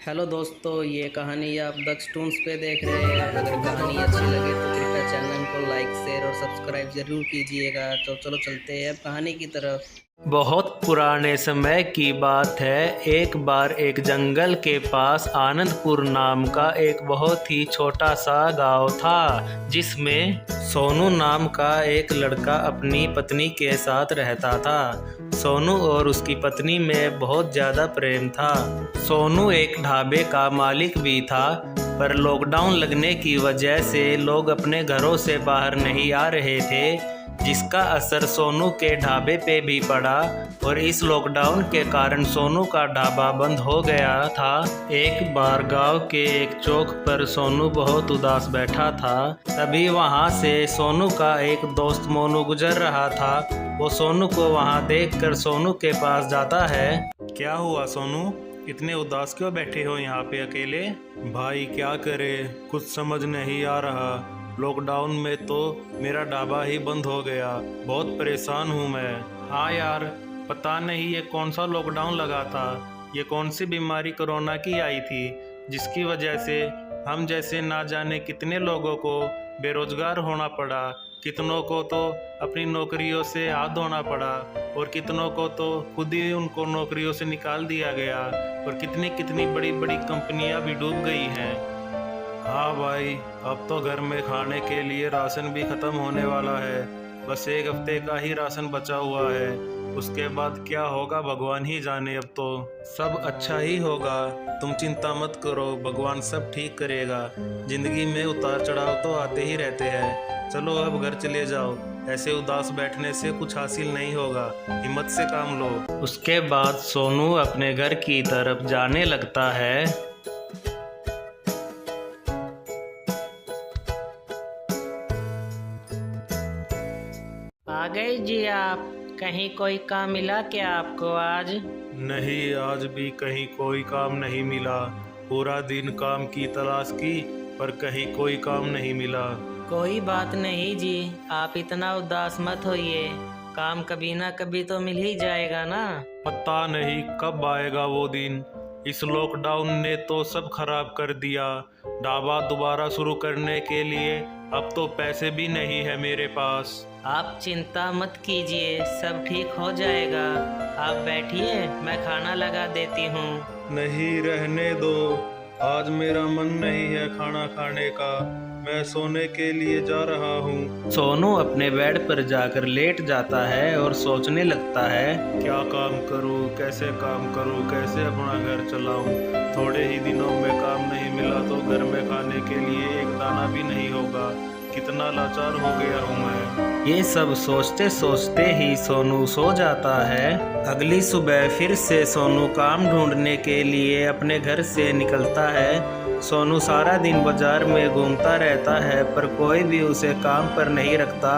Hello दोस्तों, ये कहानी आप दक्ष टून्स पे देख रहे हैं। अगर कहानी अच्छी लगे तो कृपया चैनल को लाइक शेयर और सब्सक्राइब जरूर कीजिएगा। तो चलो चलते हैं अब कहानी की तरफ। बहुत पुराने समय की बात है। एक बार एक जंगल के पास आनंदपुर नाम का एक बहुत ही छोटा सा गांव था, जिसमें सोनू नाम का एक लड़का अपनी पत्नी के साथ रहता था। सोनू और उसकी पत्नी में बहुत ज़्यादा प्रेम था। सोनू एक ढाबे का मालिक भी था, पर लॉकडाउन लगने की वजह से लोग अपने घरों से बाहर नहीं आ रहे थे, जिसका असर सोनू के ढाबे पे भी पड़ा। और इस लॉकडाउन के कारण सोनू का ढाबा बंद हो गया था। एक बार गांव के एक चौक पर सोनू बहुत उदास बैठा था। तभी वहां से सोनू का एक दोस्त मोनू गुजर रहा था। वो सोनू को वहां देखकर सोनू के पास जाता है। क्या हुआ सोनू, इतने उदास क्यों बैठे हो यहाँ पे अकेले? भाई क्या करे, कुछ समझ नहीं आ रहा। लॉकडाउन में तो मेरा ढाबा ही बंद हो गया, बहुत परेशान हूँ मैं। हाँ यार, पता नहीं ये कौन सा लॉकडाउन लगा था। ये कौन सी बीमारी कोरोना की आई थी, जिसकी वजह से हम जैसे ना जाने कितने लोगों को बेरोजगार होना पड़ा। कितनों को तो अपनी नौकरियों से हाथ धोना पड़ा, और कितनों को तो खुद ही उनको नौकरियों से निकाल दिया गया। और कितनी कितनी बड़ी बड़ी कंपनियां भी डूब गई हैं। हाँ भाई, अब तो घर में खाने के लिए राशन भी खत्म होने वाला है। बस एक हफ्ते का ही राशन बचा हुआ है। उसके बाद क्या होगा भगवान ही जाने। अब तो सब अच्छा ही होगा, तुम चिंता मत करो, भगवान सब ठीक करेगा। जिंदगी में उतार चढ़ाव तो आते ही रहते हैं। चलो अब घर चले जाओ, ऐसे उदास बैठने से कुछ हासिल नहीं होगा, हिम्मत से काम लो। उसके बाद सोनू अपने घर की तरफ जाने लगता है। आ गए जी आप। कहीं कोई काम मिला क्या आपको आज? नहीं, आज भी कहीं कोई काम नहीं मिला। पूरा दिन काम की तलाश की, पर कहीं कोई काम नहीं मिला। कोई बात नहीं जी, आप इतना उदास मत होइए। काम कभी ना कभी तो मिल ही जाएगा ना। पता नहीं कब आएगा वो दिन। इस लॉकडाउन ने तो सब खराब कर दिया। ढाबा दोबारा शुरू करने के लिए अब तो पैसे भी नहीं है मेरे पास। आप चिंता मत कीजिए, सब ठीक हो जाएगा। आप बैठिए, मैं खाना लगा देती हूँ। नहीं, रहने दो। आज मेरा मन नहीं है खाना खाने का। मैं सोने के लिए जा रहा हूँ। सोनू अपने बेड पर जाकर लेट जाता है और सोचने लगता है, क्या काम करूँ, कैसे काम करूँ, कैसे अपना घर चलाऊँ। थोड़े ही दिनों में काम नहीं मिला तो घर में खाने के लिए एक दाना भी नहीं होगा। कितना लाचार हो गया हूँ मैं। ये सब सोचते सोचते ही सोनू सो जाता है। अगली सुबह फिर से सोनू काम ढूंढने के लिए अपने घर से निकलता है। सोनू सारा दिन बाजार में घूमता रहता है, पर कोई भी उसे काम पर नहीं रखता,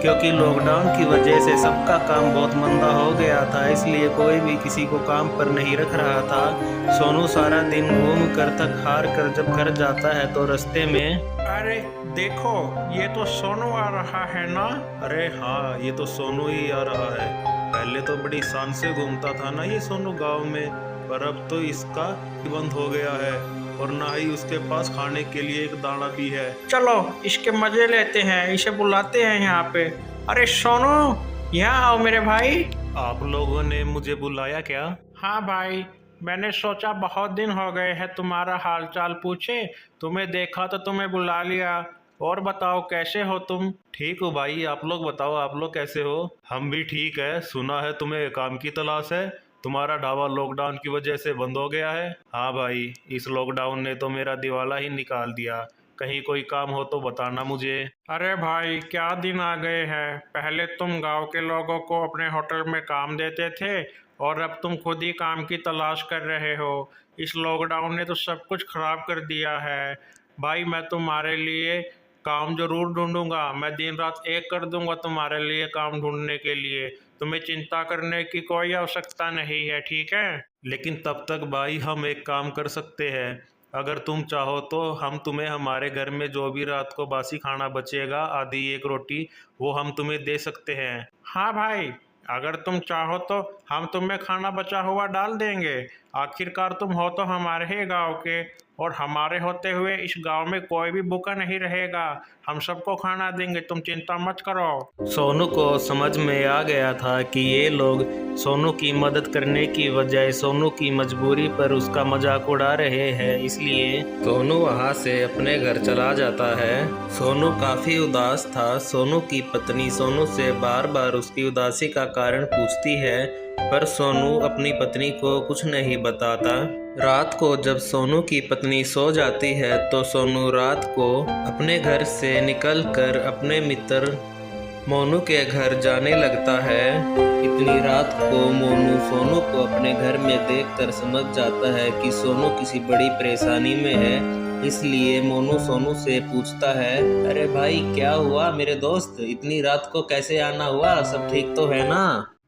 क्योंकि लॉकडाउन की वजह से सबका काम बहुत मंदा हो गया था। इसलिए कोई भी किसी को काम पर नहीं रख रहा था। सोनू सारा दिन घूम कर थक हार कर जब घर जाता है तो रास्ते में, अरे देखो, ये तो सोनू आ रहा है ना। अरे हाँ, ये तो सोनू ही आ रहा है। पहले तो बड़ी शान से घूमता था ना ये सोनू गांव में, पर अब तो इसका बंद हो गया है, और ना ही उसके पास खाने के लिए एक दाना भी है। चलो इसके मजे लेते हैं, इसे बुलाते हैं यहाँ पे। अरे सोनू, यहाँ आओ मेरे भाई। आप लोगों ने मुझे बुलाया क्या? हाँ भाई, मैंने सोचा बहुत दिन हो गए हैं तुम्हारा हाल चाल पूछे। तुम्हें देखा तो तुम्हें बुला लिया। और बताओ कैसे हो तुम? ठीक हो भाई, आप लोग बताओ, आप लोग कैसे हो? हम भी ठीक है। सुना है तुम्हें काम की तलाश है, तुम्हारा ढाबा लॉकडाउन की वजह से बंद हो गया है। हाँ भाई, इस लॉकडाउन ने तो मेरा दिवाला ही निकाल दिया। कहीं कोई काम हो तो बताना मुझे। अरे भाई, क्या दिन आ गए हैं। पहले तुम गांव के लोगों को अपने होटल में काम देते थे, और अब तुम खुद ही काम की तलाश कर रहे हो। इस लॉकडाउन ने तो सब कुछ खराब कर दिया है। भाई, मैं तुम्हारे लिए काम जरूर ढूंढूंगा। मैं दिन रात एक कर दूंगा तुम्हारे लिए काम ढूंढने के लिए। तुम्हें चिंता करने की कोई आवश्यकता नहीं है, ठीक है? लेकिन तब तक भाई हम एक काम कर सकते हैं। अगर तुम चाहो तो हम तुम्हें हमारे घर में जो भी रात को बासी खाना बचेगा, आधी एक रोटी, वो हम तुम्हें दे सकते हैं। हाँ भाई, अगर तुम चाहो तो हम तुम्हें खाना बचा हुआ डाल देंगे। आखिरकार तुम हो तो हमारे ही गांव के, और हमारे होते हुए इस गांव में कोई भी भूखा नहीं रहेगा। हम सबको खाना देंगे, तुम चिंता मत करो। सोनू को समझ में आ गया था कि ये लोग सोनू की मदद करने की बजाय सोनू की मजबूरी पर उसका मजाक उड़ा रहे हैं, इसलिए सोनू वहाँ से अपने घर चला जाता है। सोनू काफ़ी उदास था। सोनू की पत्नी सोनू से बार बार उसकी उदासी का कारण पूछती है, पर सोनू अपनी पत्नी को कुछ नहीं बताता। रात को जब सोनू की पत्नी सो जाती है तो सोनू रात को अपने घर से निकलकर अपने मित्र मोनू के घर जाने लगता है। इतनी रात को मोनू सोनू को अपने घर में देखकर समझ जाता है कि सोनू किसी बड़ी परेशानी में है, इसलिए मोनू सोनू से पूछता है, अरे भाई क्या हुआ मेरे दोस्त, इतनी रात को कैसे आना हुआ, सब ठीक तो है ना?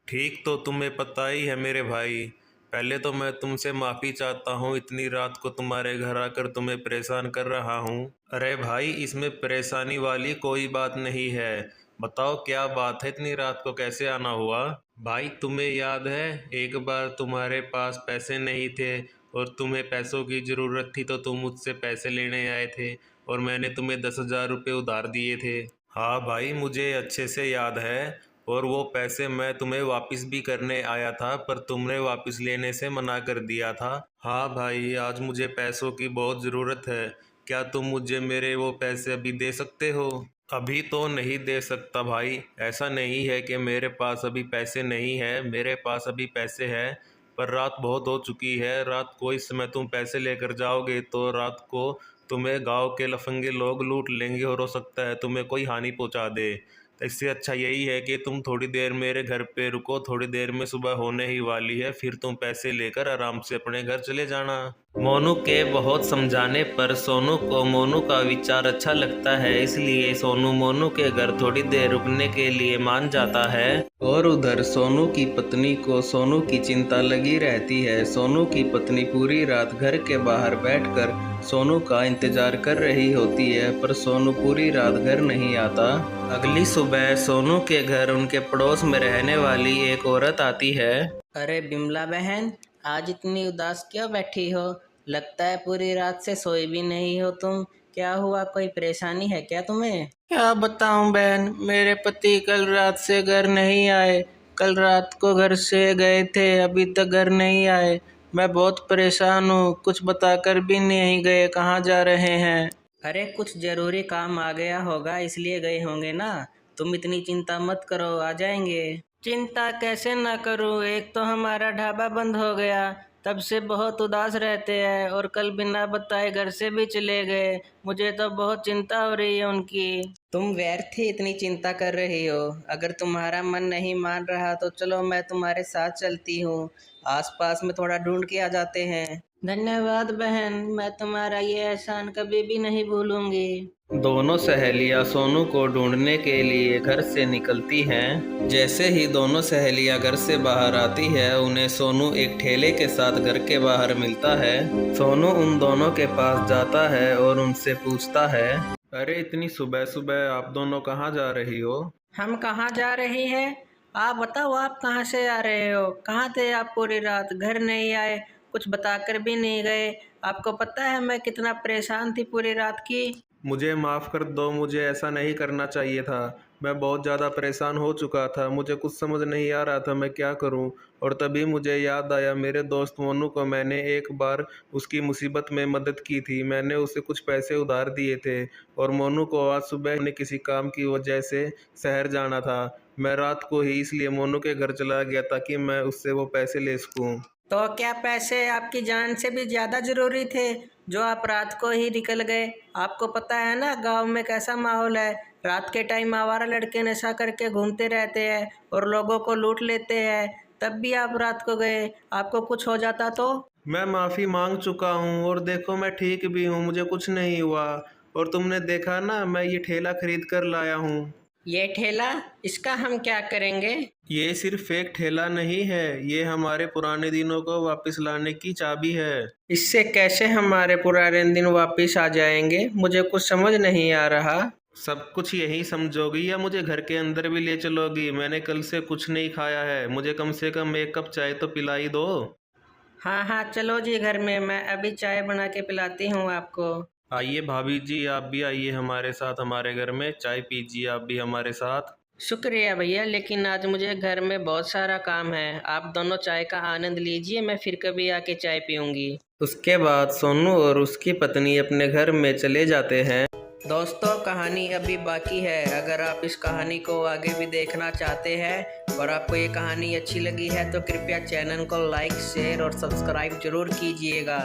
ठीक तो तुम्हें पता ही है मेरे भाई। पहले तो मैं तुमसे माफ़ी चाहता हूँ, इतनी रात को तुम्हारे घर आकर तुम्हें परेशान कर रहा हूँ। अरे भाई इसमें परेशानी वाली कोई बात नहीं है, बताओ क्या बात है, इतनी रात को कैसे आना हुआ? भाई तुम्हें याद है एक बार तुम्हारे पास पैसे नहीं थे और तुम्हें पैसों की ज़रूरत थी तो तुम मुझसे पैसे लेने आए थे और मैंने तुम्हें 10,000 रुपये उधार दिए थे। हाँ भाई मुझे अच्छे से याद है, और वो पैसे मैं तुम्हें वापस भी करने आया था पर तुमने वापस लेने से मना कर दिया था। हाँ भाई आज मुझे पैसों की बहुत ज़रूरत है, क्या तुम मुझे मेरे वो पैसे अभी दे सकते हो? अभी तो नहीं दे सकता भाई, ऐसा नहीं है कि मेरे पास अभी पैसे नहीं है, मेरे पास अभी पैसे हैं, पर रात बहुत हो चुकी है। रात को इस समय तुम पैसे लेकर जाओगे तो रात को तुम्हें गांव के लफंगे लोग लूट लेंगे और हो सकता है तुम्हें कोई हानि पहुंचा दे। तो इससे अच्छा यही है कि तुम थोड़ी देर मेरे घर पे रुको, थोड़ी देर में सुबह होने ही वाली है, फिर तुम पैसे लेकर आराम से अपने घर चले जाना। मोनू के बहुत समझाने पर सोनू को मोनू का विचार अच्छा लगता है, इसलिए सोनू मोनू के घर थोड़ी देर रुकने के लिए मान जाता है। और उधर सोनू की पत्नी को सोनू की चिंता लगी रहती है। सोनू की पत्नी पूरी रात घर के बाहर बैठकर सोनू का इंतजार कर रही होती है, पर सोनू पूरी रात घर नहीं आता। अगली सुबह सोनू के घर उनके पड़ोस में रहने वाली एक औरत आती है। अरे बिमला बहन, आज इतनी उदास क्यों बैठी हो? लगता है पूरी रात से सोई भी नहीं हो तुम। क्या हुआ, कोई परेशानी है क्या तुम्हें? क्या बताऊं बहन, मेरे पति कल रात से घर नहीं आए। कल रात को घर से गए थे, अभी तक घर नहीं आए। मैं बहुत परेशान हूँ, कुछ बताकर भी नहीं गए, कहाँ जा रहे हैं? अरे कुछ जरूरी काम आ गया होगा इसलिए गए होंगे ना। तुम इतनी चिंता मत करो, आ जाएंगे। चिंता कैसे ना करूँ, एक तो हमारा ढाबा बंद हो गया, तब से बहुत उदास रहते हैं, और कल बिना बताए घर से भी चले गए। मुझे तो बहुत चिंता हो रही है उनकी। तुम व्यर्थ ही इतनी चिंता कर रही हो। अगर तुम्हारा मन नहीं मान रहा तो चलो मैं तुम्हारे साथ चलती हूँ, आसपास में थोड़ा ढूंढ के आ जाते हैं। धन्यवाद बहन, मैं तुम्हारा ये एहसान कभी भी नहीं भूलूंगी। दोनों सहेलियां सोनू को ढूंढने के लिए घर से निकलती हैं। जैसे ही दोनों सहेलियां घर से बाहर आती है, उन्हें सोनू एक ठेले के साथ घर के बाहर मिलता है। सोनू उन दोनों के पास जाता है और उनसे पूछता है, अरे इतनी सुबह सुबह आप दोनों कहाँ जा रही हो? हम कहाँ जा रही हैं? आप बताओ, आप कहाँ से आ रहे हो? कहाँ थे आप पूरी रात? घर नहीं आए, कुछ बताकर भी नहीं गए। आपको पता है मैं कितना परेशान थी पूरी रात की। मुझे माफ़ कर दो, मुझे ऐसा नहीं करना चाहिए था। मैं बहुत ज़्यादा परेशान हो चुका था, मुझे कुछ समझ नहीं आ रहा था मैं क्या करूं। और तभी मुझे याद आया मेरे दोस्त मोनू को मैंने एक बार उसकी मुसीबत में मदद की थी। मैंने उसे कुछ पैसे उधार दिए थे और मोनू को आज सुबह ने किसी काम की वजह से शहर जाना था। मैं रात को ही इसलिए मोनू के घर चला गया ताकि मैं उससे वो पैसे ले सकूं। तो क्या पैसे आपकी जान से भी ज़्यादा ज़रूरी थे जो आप रात को ही निकल गए? आपको पता है ना गांव में कैसा माहौल है। रात के टाइम आवारा लड़के नशा करके घूमते रहते हैं और लोगों को लूट लेते हैं, तब भी आप रात को गए। आपको कुछ हो जाता तो? मैं माफ़ी मांग चुका हूँ और देखो मैं ठीक भी हूँ, मुझे कुछ नहीं हुआ। और तुमने देखा ना मैं ये ठेला खरीद कर लाया हूँ। ये ठेला, इसका हम क्या करेंगे? ये सिर्फ एक ठेला नहीं है, ये हमारे पुराने दिनों को वापस लाने की चाबी है। इससे कैसे हमारे पुराने दिन वापस आ जाएंगे? मुझे कुछ समझ नहीं आ रहा। सब कुछ यही समझोगी या मुझे घर के अंदर भी ले चलोगी? मैंने कल से कुछ नहीं खाया है, मुझे कम से कम एक कप चाय तो पिलाई दो। हाँ हाँ चलो जी घर में, मैं अभी चाय बना के पिलाती हूँ आपको। आइए भाभी जी, आप भी आइए हमारे साथ, हमारे घर में चाय पीजिए आप भी हमारे साथ। शुक्रिया भैया, लेकिन आज मुझे घर में बहुत सारा काम है। आप दोनों चाय का आनंद लीजिए, मैं फिर कभी आके चाय पीऊँगी। उसके बाद सोनू और उसकी पत्नी अपने घर में चले जाते हैं। दोस्तों कहानी अभी बाकी है। अगर आप इस कहानी को आगे भी देखना चाहते हैं और आपको ये कहानी अच्छी लगी है तो कृपया चैनल को लाइक, शेयर और सब्सक्राइब जरूर कीजिएगा।